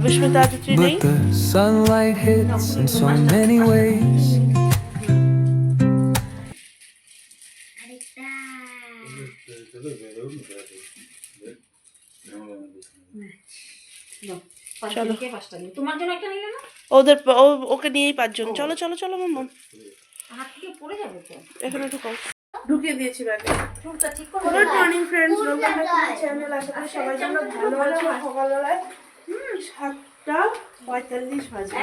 Vishmita Aditri But nahi? the sunlight hits in so many ways. চলো ওদের ওকে নিয়েই 5 জন। চলো চলো চলো মাম্মা, এখানে ঢুকাও। ঢুকিয়ে দিয়েছি ব্যাগে। Good morning friends, welcome back to my channel. আশা করি সবাই যেন ভালো আছো। সকালবেলায় 7:45 বাজে।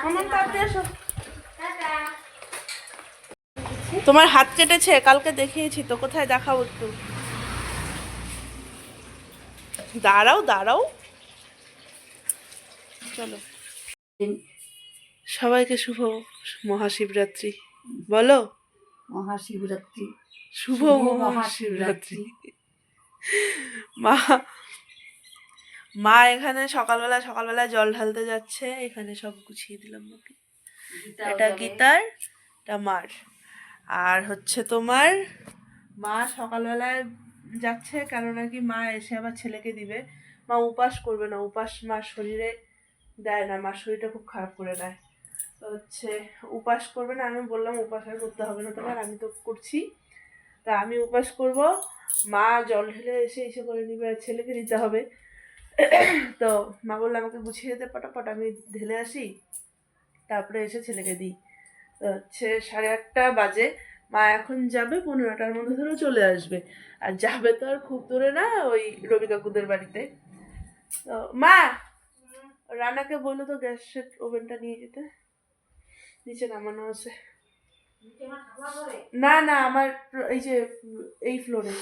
মাম্মা তাড়াতাড়ি এসো। তোমার হাত কেটেছে, কালকে দেখিয়েছি তো, কোথায় দেখাবো একটু? দাঁড়াও দাঁড়াও, চলো। সবাইকে শুভ মহাশিবরাত্রি বলো। মহাশিবরাত্রি, শুভ মহাশিবরাত্রি। মা মা এখানে সকালবেলা জল ঢালতে যাচ্ছে। এখানে সব গুছিয়ে দিলাম মাকে। এটা গীতার, এটা মার। আর হচ্ছে তোমার মা সকালবেলায় যাচ্ছে কেন নাকি মা এসে আবার ছেলেকে দিবে। মা উপাস করবে না, উপাস মার শরীরে দেয় না, মার শরীরটা খুব খারাপ করে নেয়। তো হচ্ছে উপাস করবে না। আমি বললাম উপাস আর করতে হবে না তোমার, আমি তো করছি। তা আমি উপাস করব, মা জল ঢেলে এসে করে নিবে, আর ছেলেকে দিতে হবে। তো মা বললো আমাকে গুছিয়ে দিতে পটাপট, আমি ঢেলে আসি, তারপরে এসে ছেলেকে দিই। তো হচ্ছে 8:30 বাজে। মা এখন যাবে, 15টার মধ্যে ধরো চলে আসবে। আর যাবে তো আর খুব দূরে না, ওই রবি কাকুদের বাড়িতে। তো মা রানাকে বললো তো গ্যাসের ওভেনটা নিয়ে যেতে, নিচে নামানো আছে। না না, আমার এই যে এই ফ্লোরে।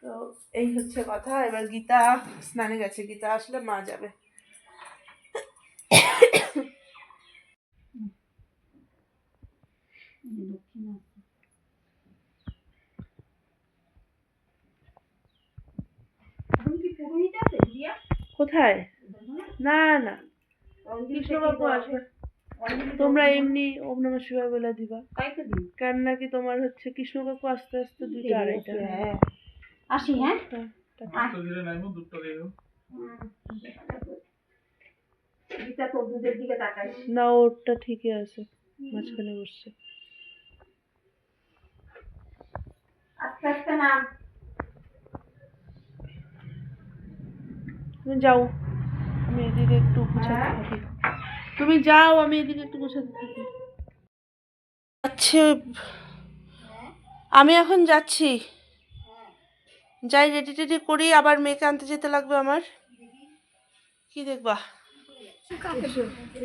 তো এই হচ্ছে কথা। এবার গীতা স্নানে গেছে, গীতা আসলে মা যাবে। কোথায়? না না, কৃষ্ণবাবু আসবে। তোমরা এমনি ওম নমঃ শিবায় বলে দিবা, কেন নাকি তোমার হচ্ছে কৃষ্ণ কাকু আস্তে আস্তে 2টা 2:30। আসি। হ্যাঁ, না ওরটা ঠিকই আছে, মাঝখানে বসছে। আস্তে আস্তে নাম। তুমি যাও, আমি এদিকে একটু গুছাতে থাকি। তুমি যাও, আমি এদিকে একটু গুছাতে থাকি। আচ্ছা, আমি এখন যাচ্ছি, যাই রেডি টেডি করি, আবার মেয়েকে আনতে যেতে লাগবে আমার। কি দেখবা?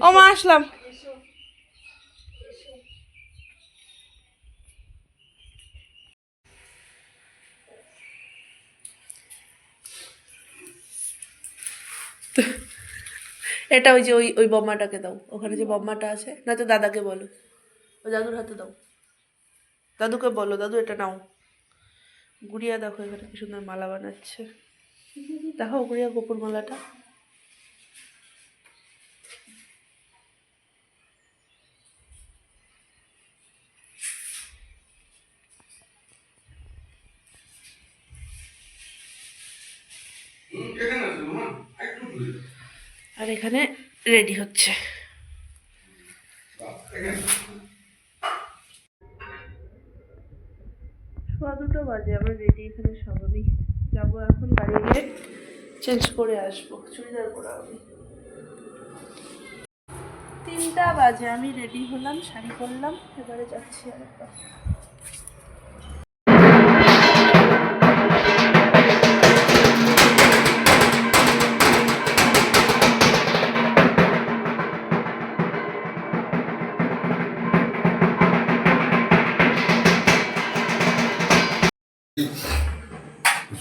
ও মা আসলাম। এটা ওই যে ওই ওই বম্মাটাকে দাও, ওখানে যে বম্মাটা আছে, না তো দাদাকে বলো, ওই দাদুর হাতে দাও। দাদুকে বলো, দাদু এটা নাও। গুড়িয়া দেখো এখানে কি সুন্দর মালা বানাচ্ছে, দেখো গুড়িয়া গোপুর মালাটা। আর এখানে রেডি হচ্ছে। সোয়া 2টো বাজে, আমার রেডি এখানে সব। আমি যাবো এখন, বাড়ি গিয়ে চেঞ্জ করে আসবো, চুড়িদার পরা আমি। 3টা বাজে, আমি রেডি হলাম, শাড়ি পরলাম, এবারে যাচ্ছি আরেকবার।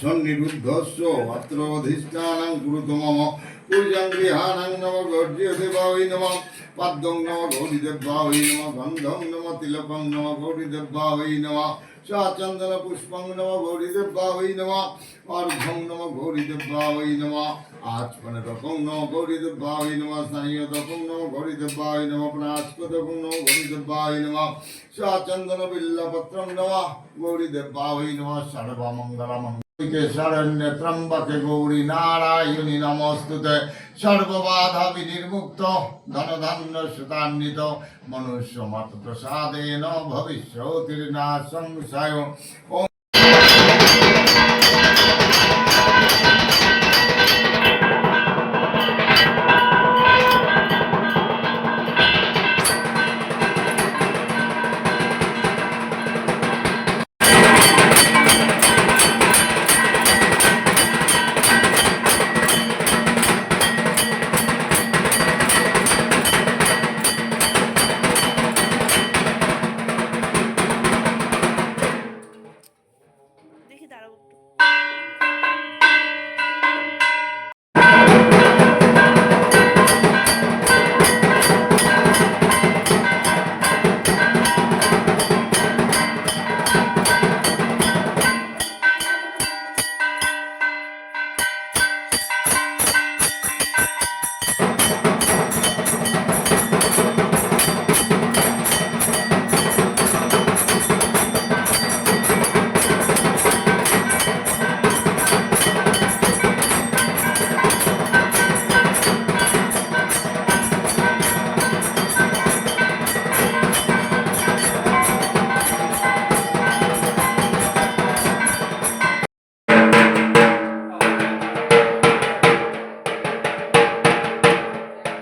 সন্নিরুদ্ধস্য অত্র অধিষ্ঠানাং কুরুতু মম পূজাং গৃহাণাং নম গর্জ্য দেবায় নমঃ পদ্মং নম গৌরী দেবায় নমঃ গন্ধং নম তিলকং নম গৌরী দেবায় নমঃ চন্দন পুষ্পং নম গৌরী দেবায় নমঃ অর্ঘ্যং নম গৌরী দেবায় নমঃ আচমনকং নম গৌরী দেবায় নমঃ স্নায়ুদকং নম গৌরী দেবায় নমঃ প্রাচপদকং নম গৌরী দেবায় নমঃ চন্দন বিল্লপত্রং নম গৌরী দেবায় নমঃ সর্বমঙ্গলমঙ্গলং শরণ্যে ত্রম্বকে গৌরী নারায়ণী নমস্তুতে সর্ববাধা বিনির্মুক্ত ধনধান্য সুতান্বিত মনুষ্য মত প্রসাদেন ভবিষ্যতির্না সংশয়। দেখি দাঁড়াও একটু।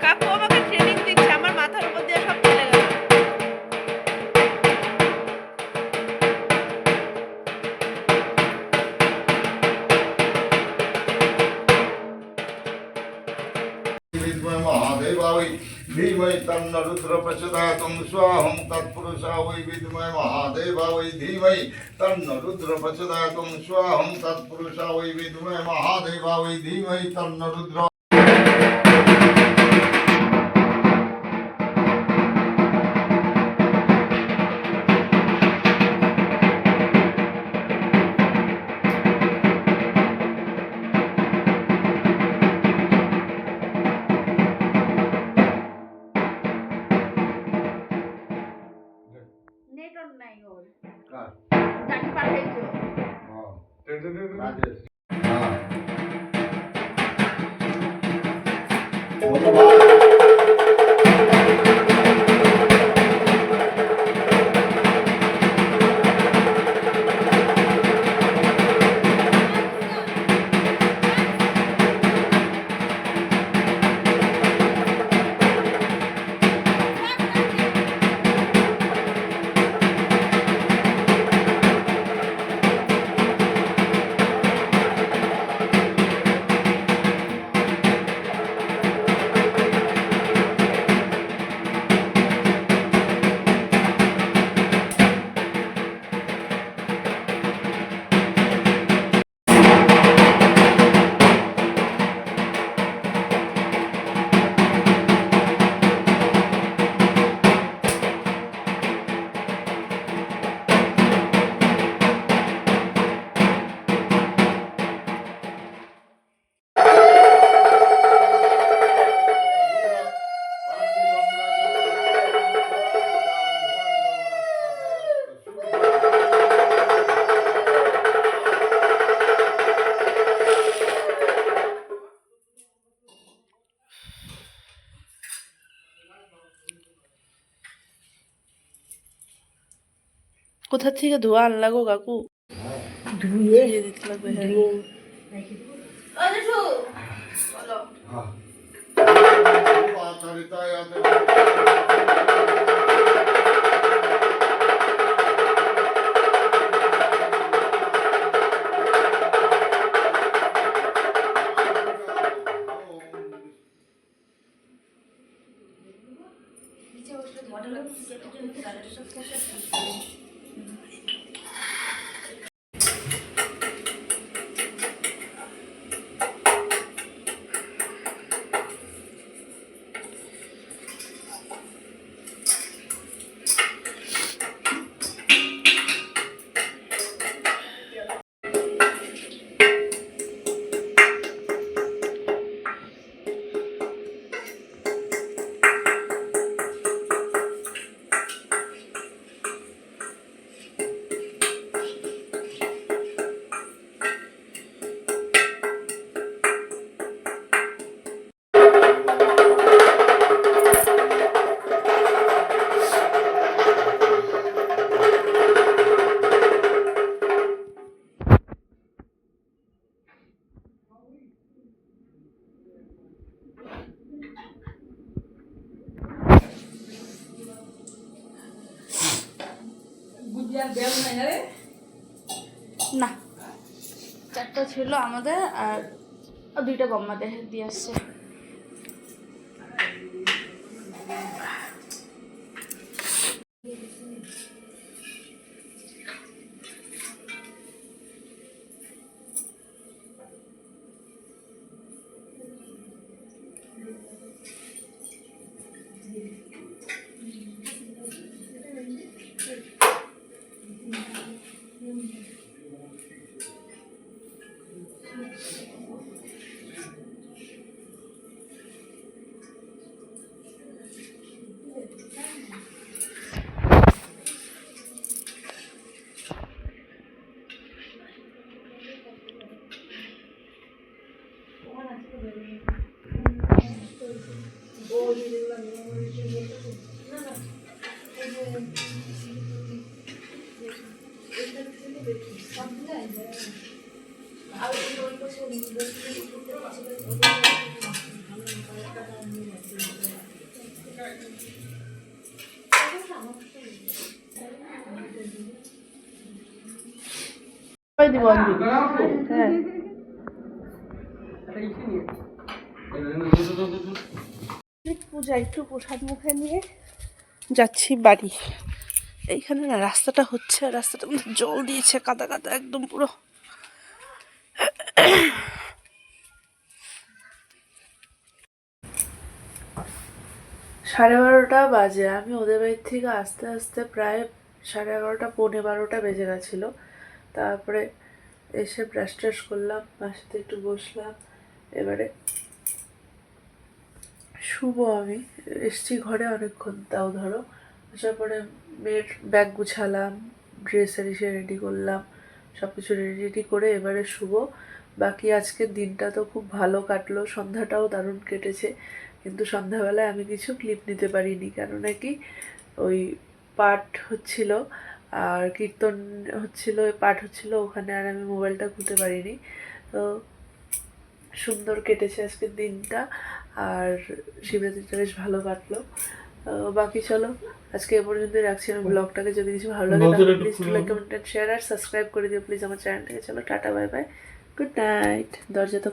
কাকু আমাকে ট্রেনিং দিচ্ছে, আমার মাথার উপর দিয়ে সব চলে গেল। विद्महे महादेवाय धीमहि तन्नो रुद्र प्रचोदयात् स्वाहं तत्पुरुषा वै विद्महे महादेवाय धीमहि तन्नो रुद्र प्रचोदयात् स्वाहं तत्पुरुषा वै विद्महे महादेवाय धीमहि तन्नो रुद्र। নেটওয়ার্ক নাই ওর কার? যাকে পাঠাইছো রাজেশ। কোথা থেকে ধোয়া আনলা গো কাকু? ধুয়ে ধুয়ে দিতে লাগবে। হ্যাঁ না, 4টা ছিল আমাদের আর 2টা বম্মা দিয়ে আসছে। দিব হ্যাঁ পূজা একটু প্রসাদ মুখে নিয়ে যাচ্ছি বাড়ি। এইখানে না রাস্তাটা হচ্ছে, রাস্তাটার মধ্যে জল দিয়েছে, কাদা কাদা একদম পুরো। সাড়ে 12টা বাজে। আমি ওদের বাড়ির থেকে আস্তে আস্তে প্রায় 11:30 পৌনে 12টা বেজে গেছিলো। তারপরে এসে ব্রাশ ট্রাশ করলাম, বাসাতে একটু বসলাম। এবারে শুভ আমি এসছি ঘরে অনেকক্ষণ, তাও ধরো আসার পরে মেয়ের ব্যাগ গুছালাম, ড্রেসের এসে রেডি করলাম, সব কিছু রেডি করে এবারে শুভ। বাকি আজকের দিনটা তো খুব ভালো কাটলো, সন্ধ্যাটাও দারুণ কেটেছে, কিন্তু সন্ধ্যাবেলায় আমি কিছু ক্লিপ নিতে পারিনি, কেন নাকি ওই পাঠ হচ্ছিল আর কীর্তন হচ্ছিল, পাঠ হচ্ছিল ওখানে, আর আমি মোবাইলটা খুলতে পারিনি। তো সুন্দর কেটেছে আজকের দিনটা, আর শিবরাত্রিটা বেশ ভালো কাটলো। বাকি চলো আজকে এ পর্যন্ত রাখছি আমি ব্লগটাকে। যদি কিছু ভালো লাগে তাহলে প্লিজ লাইক কমেন্ট শেয়ার আর সাবস্ক্রাইব করে দিও প্লিজ আমার চ্যানেলটাকে। চলো টাটা, বাই বাই, গুড নাইট। দরজা তো